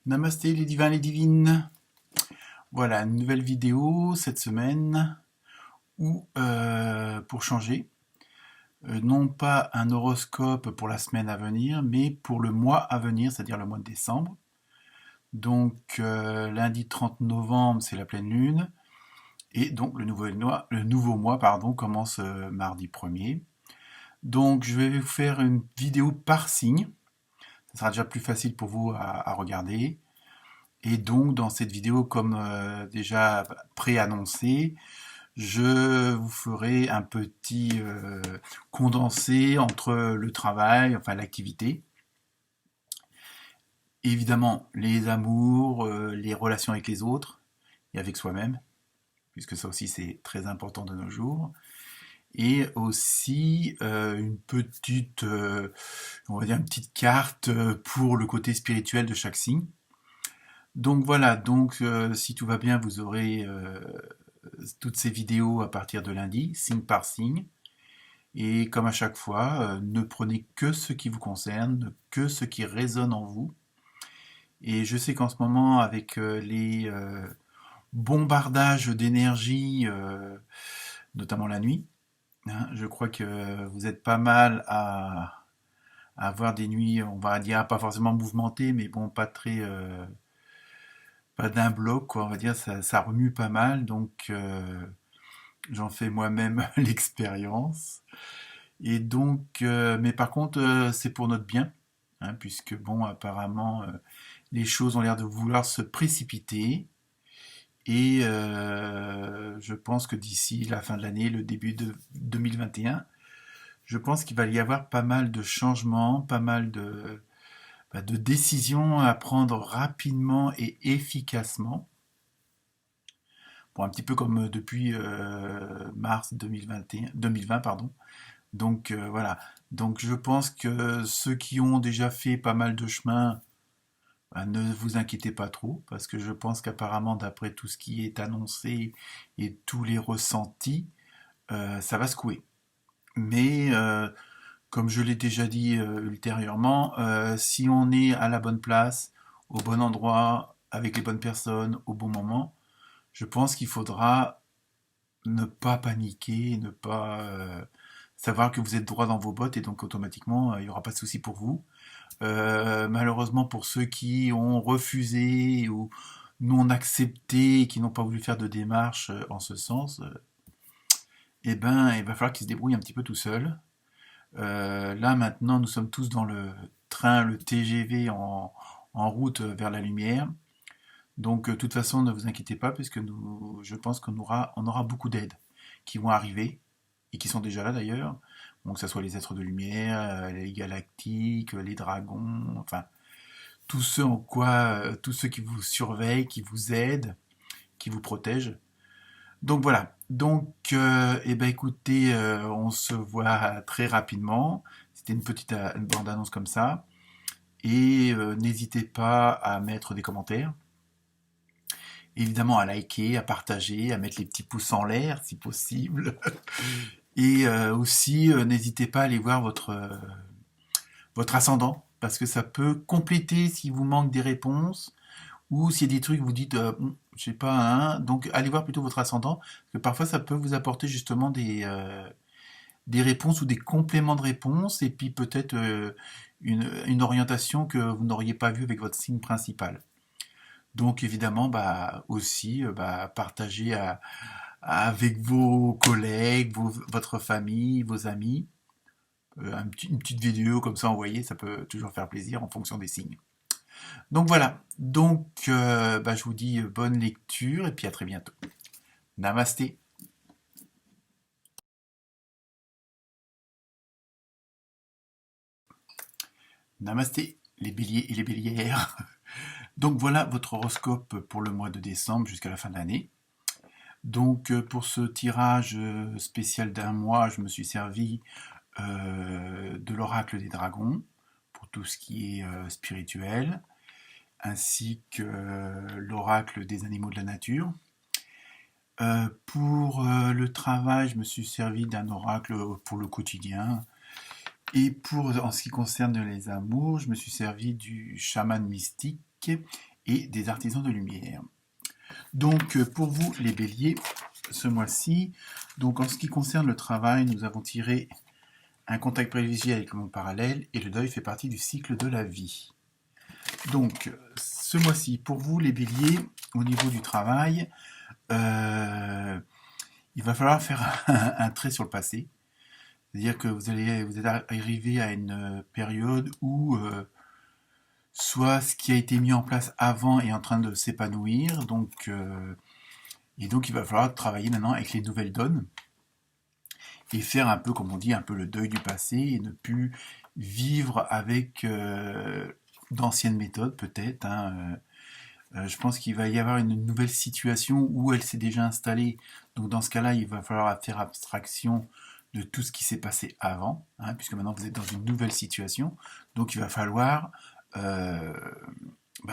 Namasté les divins, les divines. Voilà, une nouvelle vidéo cette semaine où, pour changer, non pas un horoscope pour la semaine à venir, mais pour le mois à venir, c'est-à-dire le mois de décembre. Donc, lundi 30 novembre, c'est la pleine lune. Et donc, le nouveau mois pardon, commence mardi 1er. Donc, je vais vous faire une vidéo par signe. Ça sera déjà plus facile pour vous à regarder. Et donc, dans cette vidéo, comme déjà préannoncé, je vous ferai un petit condensé entre le travail, enfin l'activité, évidemment les amours, les relations avec les autres et avec soi-même, puisque ça aussi c'est très important de nos jours, et aussi une petite, on va dire une petite carte pour le côté spirituel de chaque signe. Donc voilà, donc si tout va bien, vous aurez toutes ces vidéos à partir de lundi, signe par signe. Et comme à chaque fois, ne prenez que ce qui vous concerne, que ce qui résonne en vous. Et je sais qu'en ce moment, avec les bombardages d'énergie, notamment la nuit, hein, je crois que vous êtes pas mal à avoir des nuits, on va dire, pas forcément mouvementées, mais bon, pas très... pas d'un bloc, quoi, on va dire, ça remue pas mal, donc j'en fais moi-même l'expérience. Et donc, mais par contre, c'est pour notre bien, hein, puisque bon, apparemment, les choses ont l'air de vouloir se précipiter. Et je pense que d'ici la fin de l'année, le début de 2021, je pense qu'il va y avoir pas mal de changements, pas mal de décisions à prendre rapidement et efficacement. Bon, un petit peu comme depuis mars 2020, pardon. Donc voilà. Donc je pense que ceux qui ont déjà fait pas mal de chemin, bah, ne vous inquiétez pas trop, parce que je pense qu'apparemment, d'après tout ce qui est annoncé et tous les ressentis, ça va secouer. Mais comme je l'ai déjà dit ultérieurement, si on est à la bonne place, au bon endroit, avec les bonnes personnes, au bon moment, je pense qu'il faudra ne pas paniquer, ne pas savoir que vous êtes droit dans vos bottes et donc automatiquement il n'y aura pas de souci pour vous. Malheureusement pour ceux qui ont refusé ou non accepté, qui n'ont pas voulu faire de démarche en ce sens, eh ben il va falloir qu'ils se débrouillent un petit peu tout seuls. Là maintenant nous sommes tous dans le train, le TGV en route vers la lumière. Donc, de toute façon, ne vous inquiétez pas, puisque je pense qu'on aura beaucoup d'aides qui vont arriver, et qui sont déjà là d'ailleurs. Donc, que ce soit les êtres de lumière, les galactiques, les dragons, enfin, tous ceux qui vous surveillent, qui vous aident, qui vous protègent. Donc voilà. Donc, eh ben, écoutez, on se voit très rapidement. C'était une petite une bande-annonce comme ça. Et n'hésitez pas à mettre des commentaires. Évidemment à liker, à partager, à mettre les petits pouces en l'air si possible. Et aussi, n'hésitez pas à aller voir votre ascendant, parce que ça peut compléter si vous manque des réponses, ou s'il y a des trucs que vous dites, je sais pas, hein, donc allez voir plutôt votre ascendant, parce que parfois ça peut vous apporter justement des réponses ou des compléments de réponses, et puis peut-être une orientation que vous n'auriez pas vue avec votre signe principal. Donc évidemment, bah, aussi, bah, partagez avec vos collègues, votre famille, vos amis, une petite vidéo comme ça envoyée, ça peut toujours faire plaisir en fonction des signes. Donc voilà, donc bah, je vous dis bonne lecture et puis à très bientôt. Namasté. Namasté, les béliers et les bélières. Donc voilà votre horoscope pour le mois de décembre jusqu'à la fin de l'année. Donc pour ce tirage spécial d'un mois, je me suis servi de l'oracle des dragons pour tout ce qui est spirituel, ainsi que l'oracle des animaux de la nature. Pour le travail, je me suis servi d'un oracle pour le quotidien. En ce qui concerne les amours, je me suis servi du chaman mystique et des artisans de lumière. Donc pour vous les béliers, ce mois-ci, donc en ce qui concerne le travail, nous avons tiré un contact privilégié avec le monde parallèle et le deuil fait partie du cycle de la vie. Donc ce mois-ci, pour vous les béliers, au niveau du travail, il va falloir faire un trait sur le passé. C'est-à-dire que vous êtes arrivé à une période où soit ce qui a été mis en place avant est en train de s'épanouir, et donc il va falloir travailler maintenant avec les nouvelles donnes et faire un peu, comme on dit, un peu le deuil du passé et ne plus vivre avec d'anciennes méthodes peut-être. Je pense qu'il va y avoir une nouvelle situation où elle s'est déjà installée. Donc dans ce cas-là, il va falloir faire abstraction de tout ce qui s'est passé avant, puisque maintenant vous êtes dans une nouvelle situation. Donc il va falloir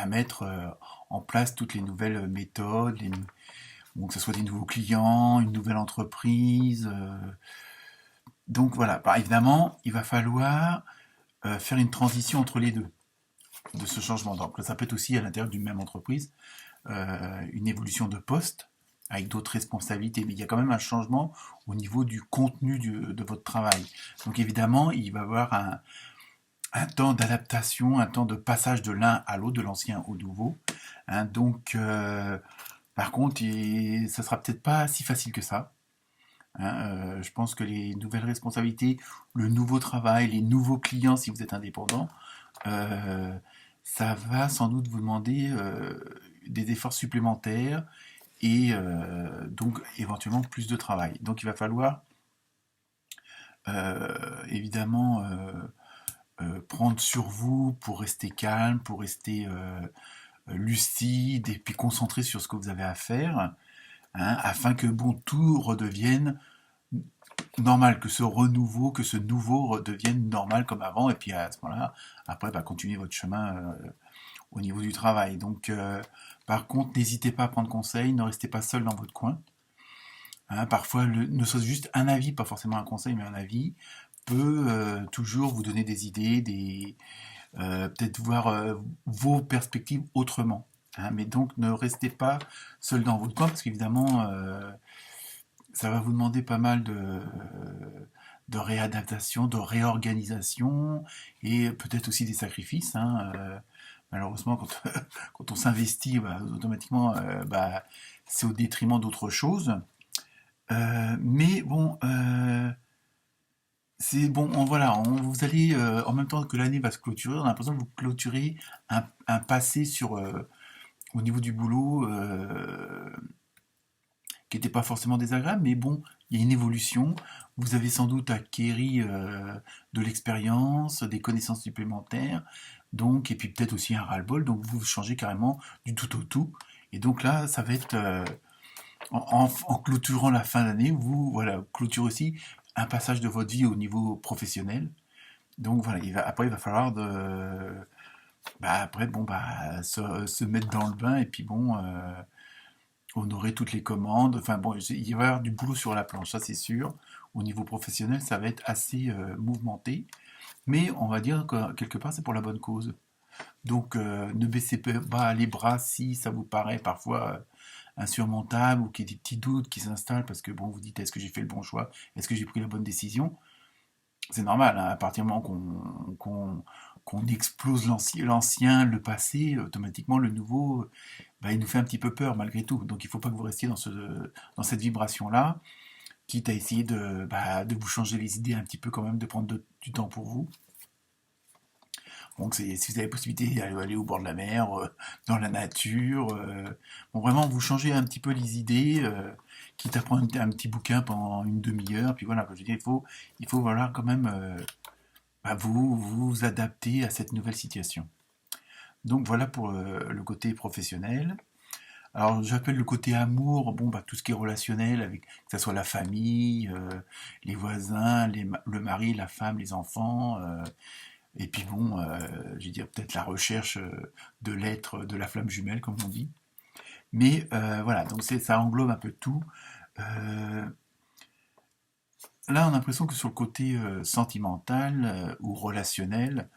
mettre en place toutes les nouvelles méthodes, que ce soit des nouveaux clients, une nouvelle entreprise. Donc voilà, évidemment, il va falloir faire une transition entre les deux de ce changement. Donc ça peut être aussi à l'intérieur d'une même entreprise, une évolution de poste avec d'autres responsabilités, mais il y a quand même un changement au niveau du contenu de votre travail. Donc évidemment, il va y avoir un temps d'adaptation, un temps de passage de l'un à l'autre, de l'ancien au nouveau. Donc, par contre, ça sera peut-être pas si facile que ça. Je pense que les nouvelles responsabilités, le nouveau travail, les nouveaux clients, si vous êtes indépendant, ça va sans doute vous demander des efforts supplémentaires et donc éventuellement plus de travail. Donc il va falloir évidemment prendre sur vous pour rester calme, pour rester lucide et puis concentré sur ce que vous avez à faire, afin que tout redevienne normal, que ce renouveau, que ce nouveau redevienne normal comme avant, et puis à ce moment-là, après, continuez votre chemin au niveau du travail. Donc, par contre, n'hésitez pas à prendre conseil, ne restez pas seul dans votre coin. Parfois, ne serait-ce juste un avis, pas forcément un conseil, mais un avis, peut toujours vous donner des idées, peut-être voir vos perspectives autrement. Mais donc, ne restez pas seul dans votre coin, parce qu'évidemment, ça va vous demander pas mal de réadaptation, de réorganisation, et peut-être aussi des sacrifices. Malheureusement, quand on s'investit, automatiquement, c'est au détriment d'autres choses. Mais bon, c'est bon, vous allez, en même temps que l'année va se clôturer, on a l'impression que vous clôturez un passé au niveau du boulot qui n'était pas forcément désagréable, mais bon, il y a une évolution. Vous avez sans doute acquéri de l'expérience, des connaissances supplémentaires, donc, et puis peut-être aussi un ras-le-bol, donc vous changez carrément du tout au tout. Et donc là, ça va être, en clôturant la fin d'année, vous clôturez aussi un passage de votre vie au niveau professionnel. Donc voilà, après, il va falloir se mettre dans le bain et puis honorer toutes les commandes. Enfin bon, il va y avoir du boulot sur la planche, ça c'est sûr. Au niveau professionnel, ça va être assez mouvementé. Mais on va dire que quelque part, c'est pour la bonne cause. Donc ne baissez pas les bras si ça vous paraît parfois insurmontable ou qu'il y a des petits doutes qui s'installent parce que bon, vous dites est-ce que j'ai fait le bon choix? Est-ce que j'ai pris la bonne décision? C'est normal, à partir du moment qu'on explose l'ancien, le passé, automatiquement le nouveau, il nous fait un petit peu peur malgré tout. Donc il ne faut pas que vous restiez dans cette vibration-là, quitte à essayer de vous changer les idées un petit peu quand même, de prendre du temps pour vous. Donc si vous avez la possibilité d'aller au bord de la mer, dans la nature, vraiment vous changez un petit peu les idées, quitte à prendre un petit bouquin pendant une demi-heure, puis voilà, je veux dire, il faut voilà, quand même vous adapter à cette nouvelle situation. Donc voilà pour le côté professionnel. Alors j'appelle le côté amour, tout ce qui est relationnel, avec que ce soit la famille, les voisins, le mari, la femme, les enfants, et puis je veux dire peut-être la recherche de l'être, de la flamme jumelle comme on dit. Mais voilà, donc ça englobe un peu tout. Là on a l'impression que sur le côté sentimental ou relationnel,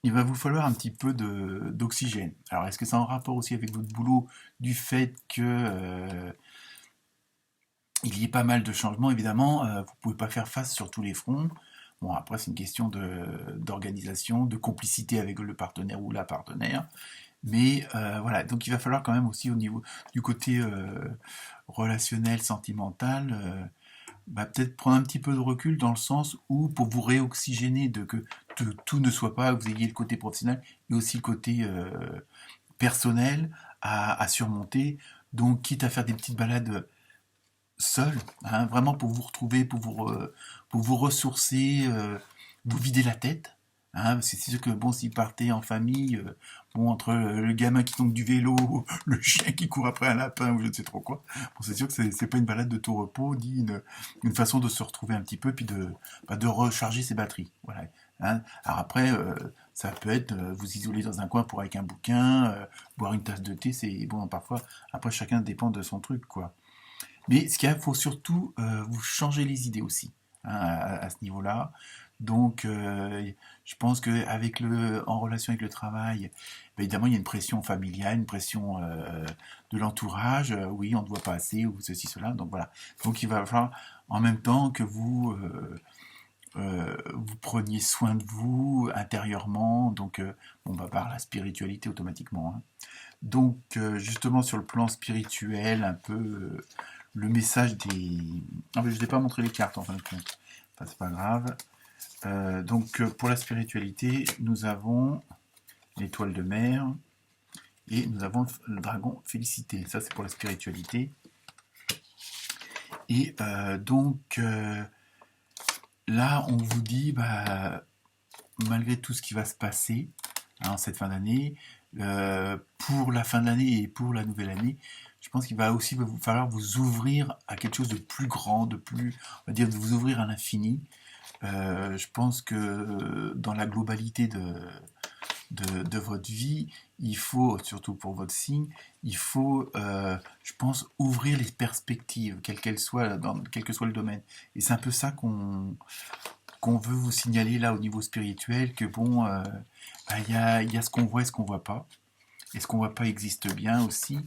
il va vous falloir un petit peu d'oxygène. Alors, est-ce que c'est en rapport aussi avec votre boulot, du fait que il y ait pas mal de changements, évidemment, vous pouvez pas faire face sur tous les fronts. Bon, après, c'est une question d'organisation, de complicité avec le partenaire ou la partenaire. Mais voilà, donc il va falloir quand même aussi au niveau du côté relationnel, sentimental, peut-être prendre un petit peu de recul dans le sens où pour vous réoxygéner, que tout ne soit pas, vous ayez le côté professionnel et aussi le côté personnel à surmonter. Donc quitte à faire des petites balades seul, hein, vraiment pour vous retrouver, pour vous ressourcer, vous vider la tête. Hein, parce que c'est sûr que bon, s'il partait en famille, bon, entre le gamin qui tombe du vélo, le chien qui court après un lapin ou je ne sais trop quoi, bon, c'est sûr que c'est pas une balade de tout repos, ni une façon de se retrouver un petit peu, puis de recharger ses batteries. Voilà. Hein. Alors après, ça peut être vous isoler dans un coin pour avec un bouquin, boire une tasse de thé, c'est bon parfois. Après, chacun dépend de son truc, quoi. Mais ce qu'il y a, il faut surtout vous changer les idées aussi, hein, à ce niveau-là. Donc, je pense qu'avec en relation avec le travail, évidemment, il y a une pression familiale, une pression de l'entourage. Oui, on ne te voit pas assez, ou ceci, cela. Donc voilà. Donc il va falloir, en même temps que vous preniez soin de vous intérieurement, donc bon, par la spiritualité automatiquement. Hein. Donc, justement, sur le plan spirituel, un peu le message des. Ah, mais je n'ai pas montré les cartes en fin de compte. Enfin, c'est pas grave. Donc, pour la spiritualité, nous avons l'étoile de mer et nous avons le dragon félicité. Ça, c'est pour la spiritualité. Et donc, là, on vous dit, malgré tout ce qui va se passer en cette fin d'année, pour la fin de l'année et pour la nouvelle année, je pense qu'il va aussi falloir vous ouvrir à quelque chose de plus grand, de plus, on va dire, de vous ouvrir à l'infini. Je pense que dans la globalité de votre vie, il faut, surtout pour votre signe, il faut, je pense, ouvrir les perspectives, quelles qu'elles soient, quel que soit le domaine. Et c'est un peu ça qu'on veut vous signaler là au niveau spirituel, que bon, y a ce qu'on voit et ce qu'on voit pas. Et ce qu'on voit pas existe bien aussi.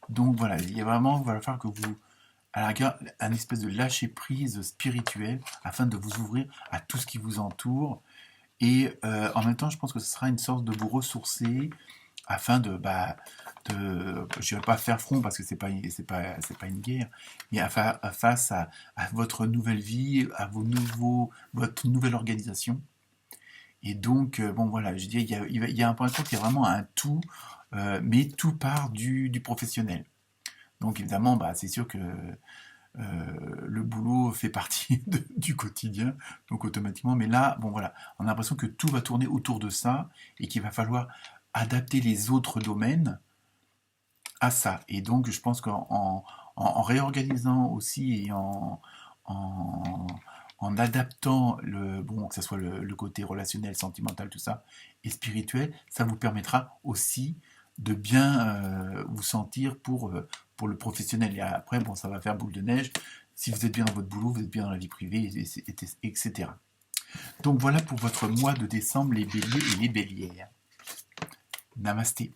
Donc voilà, il va falloir que vous, à la rigueur, un espèce de lâcher prise spirituel afin de vous ouvrir à tout ce qui vous entoure. Et en même temps, je pense que ce sera une sorte de vous ressourcer afin je ne vais pas faire front parce que c'est pas une guerre, mais face à votre nouvelle vie, à votre nouvelle organisation. Et donc, bon voilà, je dis, il y a un point de vue qui est vraiment un tout, mais tout part du professionnel. Donc évidemment, c'est sûr que le boulot fait partie du quotidien, donc automatiquement. Mais là, bon voilà, on a l'impression que tout va tourner autour de ça et qu'il va falloir adapter les autres domaines à ça. Et donc, je pense qu'en réorganisant aussi et en adaptant que ce soit le côté relationnel, sentimental, tout ça, et spirituel, ça vous permettra aussi de bien vous sentir pour le professionnel. Et après, bon, ça va faire boule de neige. Si vous êtes bien dans votre boulot, vous êtes bien dans la vie privée, etc. Donc voilà pour votre mois de décembre, les béliers et les bélières. Namasté.